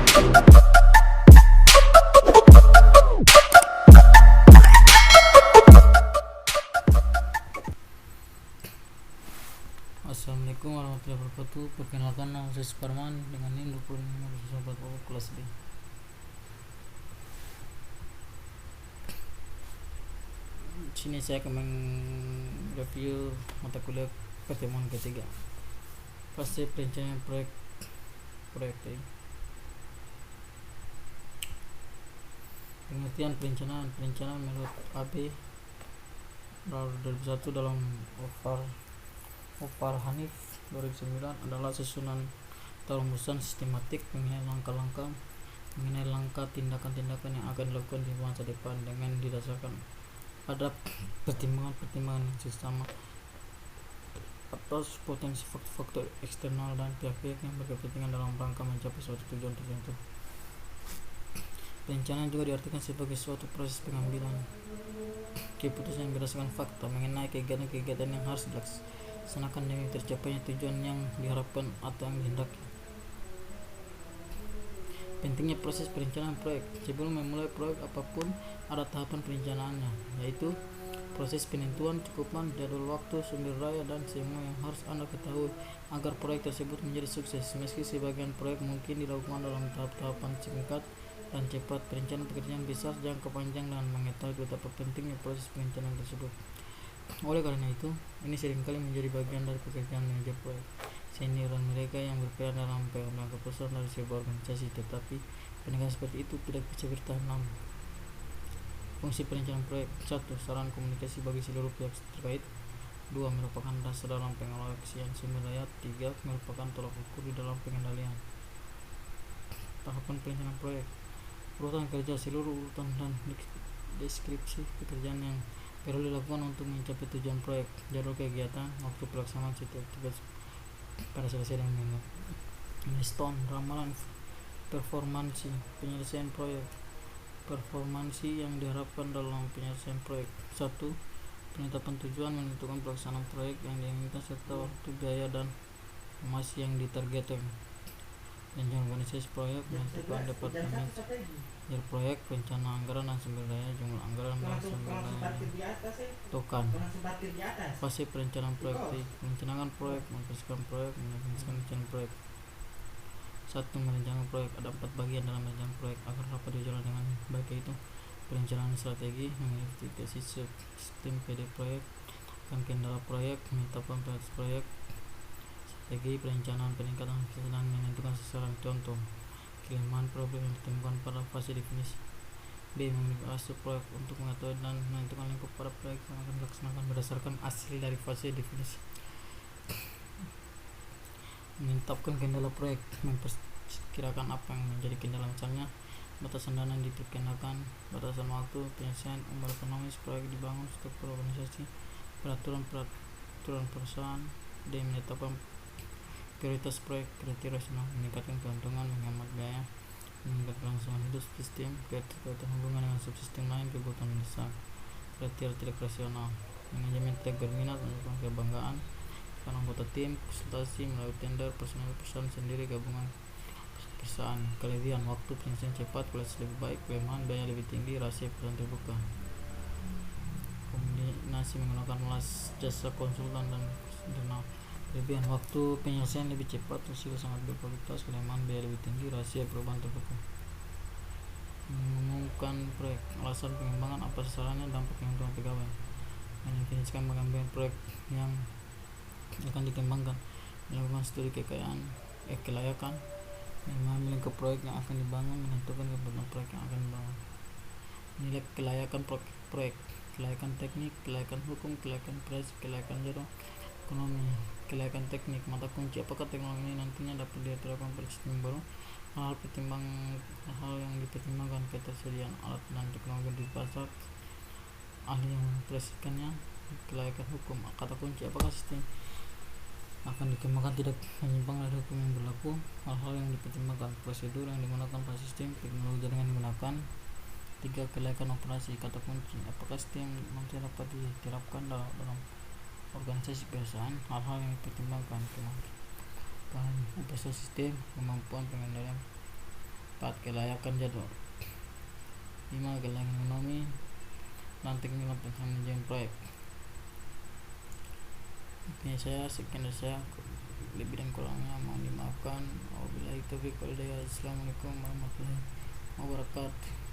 Assalamualaikum warahmatullahi wabarakatuh. Perkenalkan, nama saya Suparman dengan NIM 25 kelas B. Sini saya akan mereview mata kuliah pertemuan ketiga, fase perencanaan proyek. Pengertian perencanaan menurut AB 2001 dalam Opar Hanif 2009 adalah susunan atau rumusan sistematik mengenai langkah tindakan-tindakan yang akan dilakukan di masa depan dengan didasarkan pada pertimbangan yang sama atas potensi faktor eksternal dan pihak-pihak yang berkepentingan dalam rangka mencapai suatu tujuan tertentu. Perencanaan juga diartikan sebagai suatu proses pengambilan keputusan berdasarkan fakta mengenai kegiatan-kegiatan yang harus dilaksanakan demi tercapainya tujuan yang diharapkan atau yang dihendaki. Pentingnya proses perencanaan proyek. Sebelum memulai proyek apapun, ada tahapan perencanaannya, yaitu proses penentuan cakupan, jadwal waktu, sumber daya, dan semua yang harus Anda ketahui agar proyek tersebut menjadi sukses. Meski sebagian proyek mungkin dilakukan dalam tahap-tahapan singkat dan cepat, perencanaan pekerjaan besar jangka panjang dan mengetahui betapa pentingnya proses perencanaan tersebut. Oleh karena itu, ini seringkali menjadi bagian dari pekerjaan manajer proyek senior dan mereka yang berperan dalam pengambilan keputusan dari sebuah organisasi. Tetapi pendidikan seperti itu tidak bisa bertahan lama. Fungsi perencanaan proyek: 1. Sarana komunikasi bagi seluruh pihak terkait. 2. Merupakan dasar dalam pengalokasian sumber daya. 3. Merupakan tolak ukur di dalam pengendalian. Tahapan perencanaan proyek: urutan kerja, seluruh urutan dan deskripsi pekerjaan yang perlu dilakukan untuk mencapai tujuan proyek, jadwal kegiatan, waktu pelaksanaan setiap tugas pada selesai dan milestone. Ramalan performansi penyelesaian proyek. Performansi yang diharapkan dalam penyelesaian proyek: 1. Penetapan tujuan, menentukan pelaksanaan proyek yang diinginkan serta waktu, biaya, dan informasi yang ditargetkan. Rencana organisasi proyek, menentukan departemen proyek, rencana anggaran dan sumber daya, jumlah anggaran dan sumber daya tokan. Fase perencanaan proyek: merencanakan proyek, mempersiapkan proyek, mendefinisikan rencana proyek. 1. Merencanakan proyek. Ada 4 bagian dalam merencanakan proyek agar dapat dijalankan dengan baik, yaitu perencanaan strategi, mengidentifikasi sistem PD proyek, kendala proyek, menetapkan prioritas proyek. Strategi perencanaan peningkatan efisiensi dan menentukan sasaran. Contoh kelemahan problem yang ditemukan pada fase definisi. B. Membahas proyek untuk mengetahui dan menentukan lingkup pada proyek yang akan dilaksanakan berdasarkan hasil dari fase definisi. Menetapkan kendala proyek, memperkirakan apa yang menjadi kendala, misalnya batasan dana yang diperkenalkan, batasan waktu penyelesaian, umur ekonomis proyek dibangun, struktur organisasi, peraturan perusahaan. D. Menetapkan prioritas proyek, kriteria rasional, meningkatkan keuntungan, menghemat biaya, meningkatkan kelangsungan hidup sistem, keterkaitan hubungan dengan subsistem lain, kebutuhan mendesak. Kriteria tidak rasional, manajemen tidak berminat, menunjukkan kebanggaan, anggota tim, konsultasi melalui tender, personal perusahaan sendiri, gabungan perusahaan. Kelebihan: waktu penyelesaian cepat, kualitas lebih baik. Kelemahan: biaya lebih tinggi, rahasia perusahaan terbuka. Kombinasi menggunakan jasa konsultan dan internal. Kelebihan: waktu penyelesaian lebih cepat, risiko sangat berkualitas. Kelemahan: biaya lebih tinggi, rahasia perubahan terbuka. Mengumumkan proyek. Alasan pengembangan, apa sasarannya, dampak keuntungan pegawai. Mendefinisikan pengembangan proyek yang akan dikembangkan, melakukan studi kelayakan, memahami lingkup proyek yang akan dibangun, menentukan kebutuhan proyek yang akan dibangun. Nilai kelayakan proyek: kelayakan teknik, kelayakan hukum, kelayakan prinsip, kelayakan jadwal, ekonomi. Kelayakan teknik: mata kunci, apakah teknologi ini nantinya dapat diterapkan pada sistem baru. Hal yang dipertimbangkan: ketersediaan alat dan teknologi di pasar, ahli yang mengoperasikannya. Kelayakan hukum: kata kunci, apakah sistem akan dikembangkan tidak menyimpang dari hukum yang berlaku. Hal-hal yang dipertimbangkan: prosedur yang digunakan pada sistem, teknologi jaringan yang digunakan. 3. Kelayakan operasi, kata kunci, apakah sistem nanti dapat diterapkan dalam organisasi perusahaan. Hal-hal yang dipertimbangkan: kemampuan operasi sistem, kemampuan pengendalian kelayakan jadwal. 5. Kelayakan ekonomi dan teknik manajemen proyek. Oke, sekian dari saya, lebih dan kurangnya mohon dimaafkan. Wabillahi taufiq wal hidayah. Assalamualaikum warahmatullahi wabarakatuh.